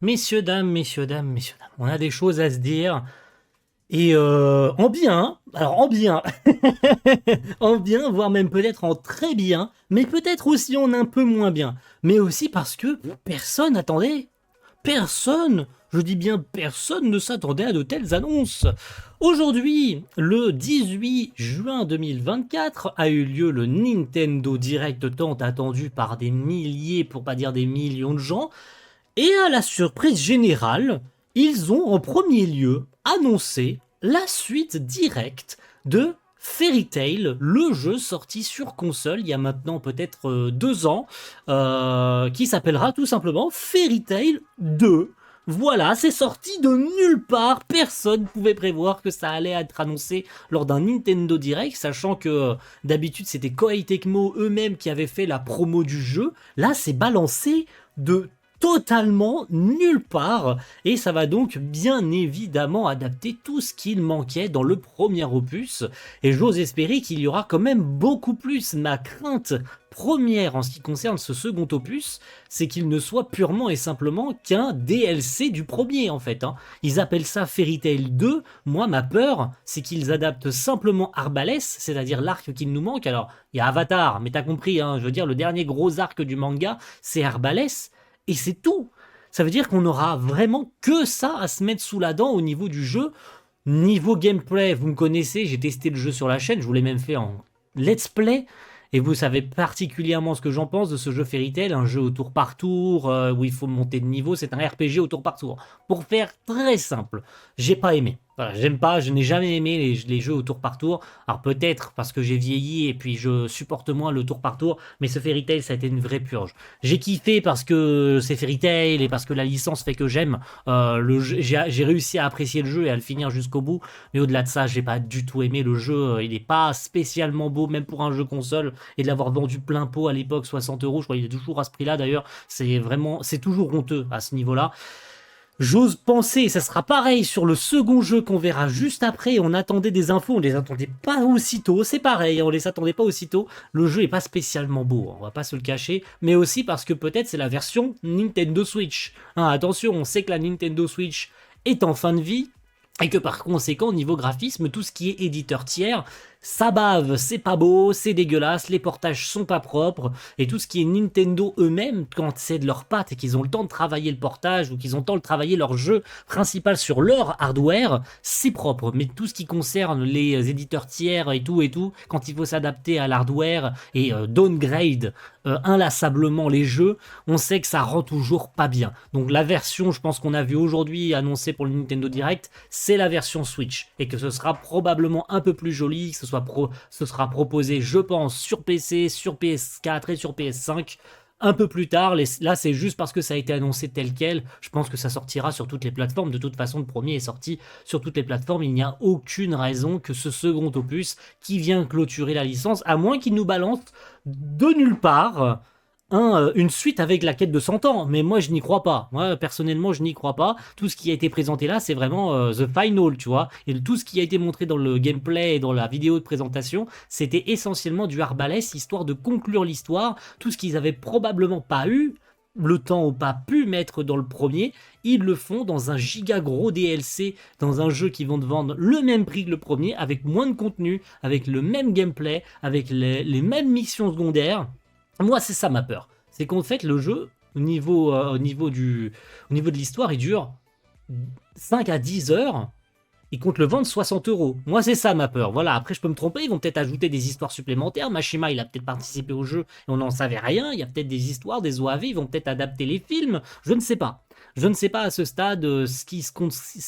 Messieurs, dames, on a des choses à se dire. Et en bien, alors en bien, en bien, voire même peut-être en très bien, mais peut-être aussi en un peu moins bien. Mais aussi parce que personne attendait. Personne, je dis bien personne ne s'attendait à de telles annonces. Aujourd'hui, le 18 juin 2024, a eu lieu le Nintendo Direct tant attendu par des milliers, pour pas dire des millions de gens. Et à la surprise générale, ils ont en premier lieu annoncé la suite directe de Fairy Tail, le jeu sorti sur console il y a maintenant peut-être 2 ans, qui s'appellera tout simplement Fairy Tail 2. Voilà, c'est sorti de nulle part, personne ne pouvait prévoir que ça allait être annoncé lors d'un Nintendo Direct, sachant que d'habitude c'était Koei Tecmo eux-mêmes qui avaient fait la promo du jeu. Là, c'est balancé de totalement nulle part, et ça va donc bien évidemment adapter tout ce qu'il manquait dans le premier opus, et j'ose espérer qu'il y aura quand même beaucoup plus. Ma crainte première en ce qui concerne ce second opus, c'est qu'il ne soit purement et simplement qu'un DLC du premier en fait, hein. Ils appellent ça Fairy Tail 2, moi ma peur c'est qu'ils adaptent simplement Arbalès, c'est-à-dire l'arc qu'il nous manque. Alors il y a Avatar, mais t'as compris, hein, je veux dire le dernier gros arc du manga c'est Arbalès, et c'est tout. Ça veut dire qu'on aura vraiment que ça à se mettre sous la dent au niveau du jeu. Niveau gameplay, vous me connaissez, j'ai testé le jeu sur la chaîne, je vous l'ai même fait en let's play. Et vous savez particulièrement ce que j'en pense de ce jeu Fairy Tail, un jeu au tour par tour, où il faut monter de niveau, c'est un RPG au tour par tour. Pour faire très simple, j'ai pas aimé. Voilà, j'aime pas, je n'ai jamais aimé les jeux au tour par tour. Alors peut-être parce que j'ai vieilli et puis je supporte moins le tour par tour, mais ce Fairy Tail ça a été une vraie purge. J'ai kiffé parce que c'est Fairy Tail et parce que la licence fait que j'aime j'ai réussi à apprécier le jeu et à le finir jusqu'au bout, mais au-delà de ça, j'ai pas du tout aimé le jeu. Il est pas spécialement beau, même pour un jeu console, et de l'avoir vendu plein pot à l'époque, 60 euros, je crois qu'il est toujours à ce prix-là d'ailleurs. C'est vraiment, c'est toujours honteux à ce niveau-là. J'ose penser, ça sera pareil sur le second jeu qu'on verra juste après. On attendait des infos, on les attendait pas aussitôt. C'est pareil, on les attendait pas aussitôt. Le jeu est pas spécialement beau, on va pas se le cacher, mais aussi parce que peut-être c'est la version Nintendo Switch. Hein, attention, on sait que la Nintendo Switch est en fin de vie, et que par conséquent, au niveau graphisme, tout ce qui est éditeur tiers, ça bave, c'est pas beau, c'est dégueulasse, les portages sont pas propres, et tout ce qui est Nintendo eux-mêmes, quand c'est de leur patte et qu'ils ont le temps de travailler le portage, ou qu'ils ont le temps de travailler leur jeu principal sur leur hardware, c'est propre. Mais tout ce qui concerne les éditeurs tiers et tout, quand il faut s'adapter à l'hardware et downgrade inlassablement les jeux, on sait que ça rend toujours pas bien. Donc la version, je pense qu'on a vu aujourd'hui annoncée pour le Nintendo Direct, c'est la version Switch, et que ce sera probablement un peu plus joli, que ce sera proposé, je pense, sur PC, sur PS4 et sur PS5 un peu plus tard. Là, c'est juste parce que ça a été annoncé tel quel. Je pense que ça sortira sur toutes les plateformes. De toute façon, le premier est sorti sur toutes les plateformes. Il n'y a aucune raison que ce second opus, qui vient clôturer la licence, à moins qu'il nous balance de nulle part une suite avec la quête de 100 ans, mais moi je n'y crois pas. Moi personnellement je n'y crois pas. Tout ce qui a été présenté là c'est vraiment the final, tu vois. Et tout ce qui a été montré dans le gameplay et dans la vidéo de présentation, c'était essentiellement du Arbalès, histoire de conclure l'histoire. Tout ce qu'ils avaient probablement pas eu le temps ou pas pu mettre dans le premier, ils le font dans un giga gros DLC, dans un jeu qui vont te vendre le même prix que le premier, avec moins de contenu, avec le même gameplay, avec les mêmes missions secondaires. Moi, c'est ça ma peur. C'est qu'en fait, le jeu, au niveau de l'histoire, il dure 5 à 10 heures. Ils comptent le vendre 60 euros. Moi, c'est ça ma peur. Voilà, après, je peux me tromper. Ils vont peut-être ajouter des histoires supplémentaires. Mashima, il a peut-être participé au jeu et on n'en savait rien. Il y a peut-être des histoires, des OAV. Ils vont peut-être adapter les films. Je ne sais pas. Je ne sais pas à ce stade ce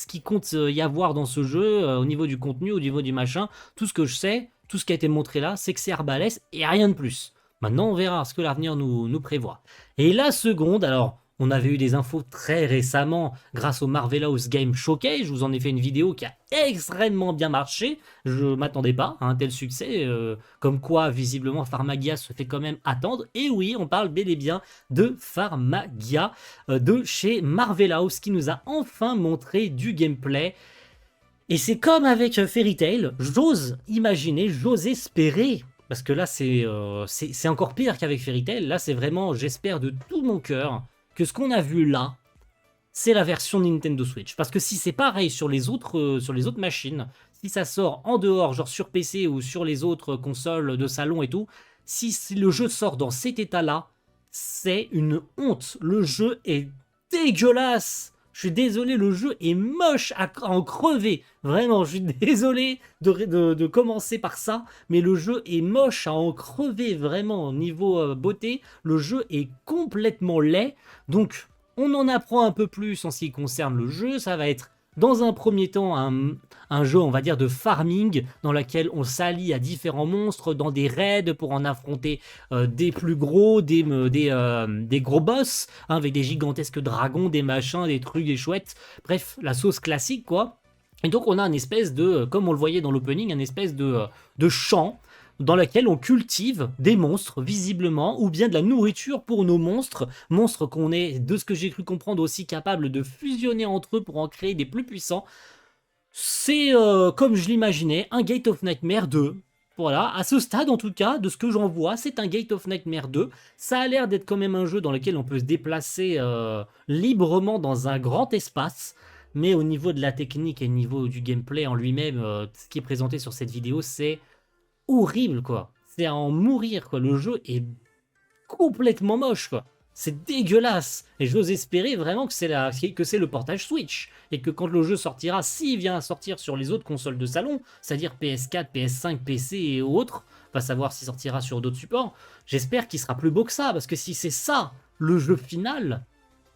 qui compte y avoir dans ce jeu, au niveau du contenu, au niveau du machin. Tout ce que je sais, tout ce qui a été montré là, c'est que c'est Arbalès et rien de plus. Maintenant, on verra ce que l'avenir nous prévoit. Et la seconde, alors, on avait eu des infos très récemment grâce au Marvelous Game Showcase. Je vous en ai fait une vidéo qui a extrêmement bien marché. Je m'attendais pas à un tel succès. Comme quoi, visiblement, Pharmagia se fait quand même attendre. Et oui, on parle bel et bien de Pharmagia de chez Marvelous qui nous a enfin montré du gameplay. Et c'est comme avec Fairy Tail, j'ose imaginer, j'ose espérer, parce que là c'est encore pire qu'avec Fairy Tail. Là c'est vraiment, j'espère de tout mon cœur que ce qu'on a vu là, c'est la version Nintendo Switch. Parce que si c'est pareil sur les autres machines, si ça sort en dehors, genre sur PC ou sur les autres consoles de salon et tout, si le jeu sort dans cet état-là, c'est une honte. Le jeu est dégueulasse. Je suis désolé, le jeu est moche à en crever. Vraiment, je suis désolé de commencer par ça, mais le jeu est moche à en crever vraiment au niveau beauté. Le jeu est complètement laid. Donc, on en apprend un peu plus en ce qui concerne le jeu. Ça va être dans un premier temps un jeu, on va dire, de farming, dans lequel on s'allie à différents monstres dans des raids pour en affronter des plus gros, des gros boss, hein, avec des gigantesques dragons, des machins, des trucs, des chouettes. Bref, la sauce classique, quoi. Et donc on a une espèce de, comme on le voyait dans l'opening, une espèce de champ dans lequel on cultive des monstres, visiblement, ou bien de la nourriture pour nos monstres, monstres qu'on est, de ce que j'ai cru comprendre, aussi capables de fusionner entre eux pour en créer des plus puissants. C'est, comme je l'imaginais, un Gate of Nightmare 2. Voilà, à ce stade en tout cas, de ce que j'en vois, c'est un Gate of Nightmare 2. Ça a l'air d'être quand même un jeu dans lequel on peut se déplacer librement dans un grand espace. Mais au niveau de la technique et au niveau du gameplay en lui-même, ce qui est présenté sur cette vidéo, c'est horrible, quoi. C'est à en mourir, quoi. Le jeu est complètement moche, quoi. C'est dégueulasse. Et j'ose espérer vraiment que c'est le portage Switch. Et que quand le jeu sortira, s'il vient à sortir sur les autres consoles de salon, c'est-à-dire PS4, PS5, PC et autres, va savoir s'il sortira sur d'autres supports, j'espère qu'il sera plus beau que ça. Parce que si c'est ça, le jeu final,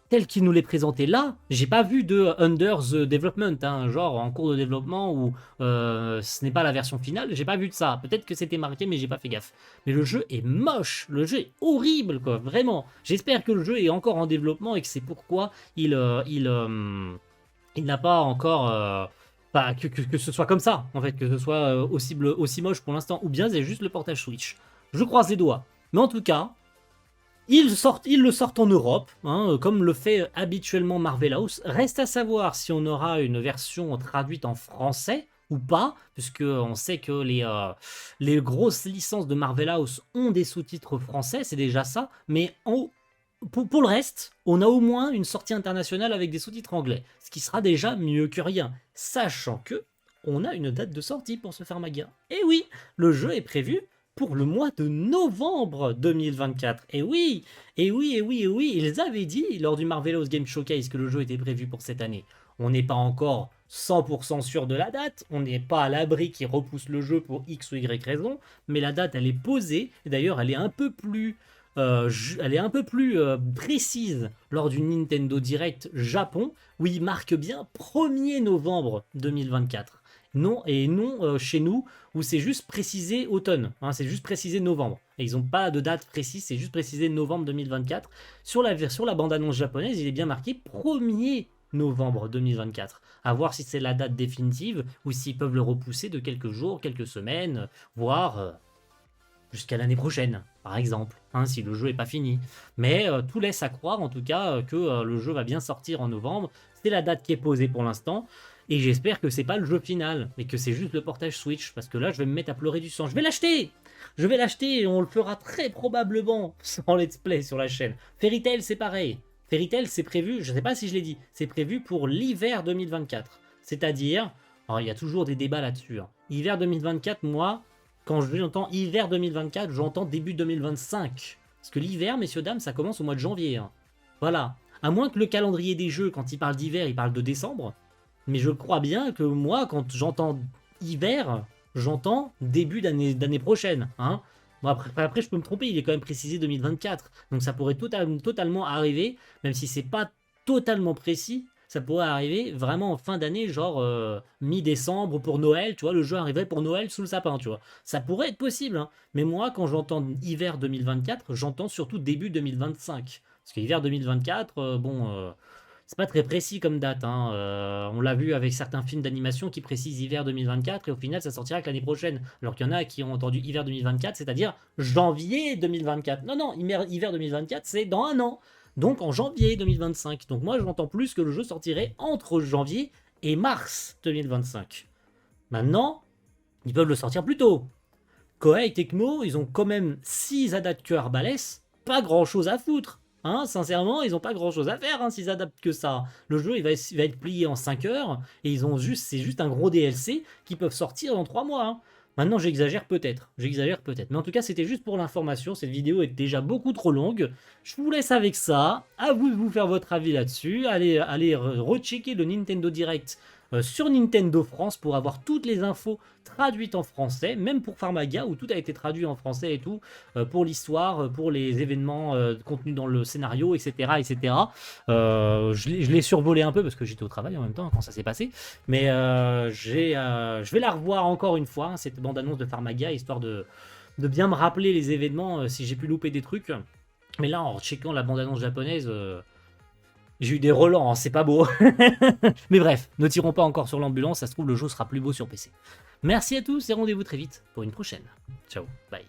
tel qu'il nous l'est présenté là, j'ai pas vu de under the development, hein, genre en cours de développement ou ce n'est pas la version finale, j'ai pas vu de ça. Peut-être que c'était marqué, mais j'ai pas fait gaffe. Mais le jeu est moche, le jeu est horrible, quoi, vraiment. J'espère que le jeu est encore en développement et que c'est pourquoi il n'a pas encore. Que ce soit comme ça, en fait, que ce soit aussi moche pour l'instant, ou bien c'est juste le portage Switch. Je croise les doigts. Mais en tout cas, ils le sortent en Europe, hein, comme le fait habituellement Marvel House. Reste à savoir si on aura une version traduite en français ou pas, puisque on sait que les grosses licences de Marvel House ont des sous-titres français, c'est déjà ça, mais pour le reste, on a au moins une sortie internationale avec des sous-titres anglais, ce qui sera déjà mieux que rien, sachant que on a une date de sortie pour ce Pharmagia. Et oui, le jeu est prévu pour le mois de novembre 2024. Et oui, et oui, et oui, et oui, ils avaient dit lors du Marvelous Game Showcase que le jeu était prévu pour cette année. On n'est pas encore 100% sûr de la date, on n'est pas à l'abri qu'ils repoussent le jeu pour X ou Y raison, mais la date elle est posée, et d'ailleurs elle est un peu plus précise lors du Nintendo Direct Japon, où il marque bien 1er novembre 2024. Non, et non chez nous, où c'est juste précisé automne, hein, c'est juste précisé novembre. Et ils n'ont pas de date précise, c'est juste précisé novembre 2024. Sur la bande-annonce japonaise, il est bien marqué 1er novembre 2024. À voir si c'est la date définitive, ou s'ils peuvent le repousser de quelques jours, quelques semaines, voire jusqu'à l'année prochaine, par exemple, hein, si le jeu n'est pas fini. Mais tout laisse à croire, en tout cas, que le jeu va bien sortir en novembre. C'est la date qui est posée pour l'instant. Et j'espère que c'est pas le jeu final, mais que c'est juste le portage Switch, parce que là, je vais me mettre à pleurer du sang. Je vais l'acheter. Je vais l'acheter et on le fera très probablement en let's play sur la chaîne. Fairy Tail, c'est pareil. Fairy Tail, c'est prévu, je sais pas si je l'ai dit, c'est prévu pour l'hiver 2024. C'est-à-dire, alors il y a toujours des débats là-dessus, hein. Hiver 2024, moi, quand j'entends hiver 2024, j'entends début 2025. Parce que l'hiver, messieurs, dames, ça commence au mois de janvier, hein. Voilà. À moins que le calendrier des jeux, quand il parle d'hiver, il parle de décembre. Mais je crois bien que moi, quand j'entends hiver, j'entends début d'année prochaine, hein. Bon, après, je peux me tromper, il est quand même précisé 2024. Donc ça pourrait totalement arriver, même si c'est pas totalement précis, ça pourrait arriver vraiment en fin d'année, genre mi-décembre pour Noël, tu vois, le jeu arriverait pour Noël sous le sapin, tu vois. Ça pourrait être possible, hein. Mais moi, quand j'entends hiver 2024, j'entends surtout début 2025. Parce que hiver 2024, c'est pas très précis comme date, hein. On l'a vu avec certains films d'animation qui précisent hiver 2024 et au final ça sortira que l'année prochaine. Alors qu'il y en a qui ont entendu hiver 2024, c'est-à-dire janvier 2024. Non, hiver 2024 c'est dans un an. Donc en janvier 2025. Donc moi j'entends plus que le jeu sortirait entre janvier et mars 2025. Maintenant, ils peuvent le sortir plus tôt. Koei Tecmo, ils ont quand même 6 adapteurs Arbalès, pas grand chose à foutre. Hein, sincèrement, ils ont pas grand chose à faire hein, s'ils adaptent que ça. Le jeu il va être plié en 5 heures et c'est juste un gros DLC qui peuvent sortir dans 3 mois. Hein. Maintenant, j'exagère peut-être. Mais en tout cas, c'était juste pour l'information. Cette vidéo est déjà beaucoup trop longue. Je vous laisse avec ça. À vous de vous faire votre avis là-dessus. Allez rechecker le Nintendo Direct sur Nintendo France pour avoir toutes les infos traduites en français, même pour Pharmaga où tout a été traduit en français et tout, pour l'histoire, pour les événements contenus dans le scénario, etc. etc. Je l'ai survolé un peu parce que j'étais au travail en même temps quand ça s'est passé, mais je vais la revoir encore une fois, hein, cette bande-annonce de Pharmaga, histoire de bien me rappeler les événements si j'ai pu louper des trucs. Mais là, en checkant la bande-annonce japonaise, j'ai eu des relents, hein, c'est pas beau. Mais bref, ne tirons pas encore sur l'ambulance, ça se trouve le jeu sera plus beau sur PC. Merci à tous et rendez-vous très vite pour une prochaine. Ciao, bye.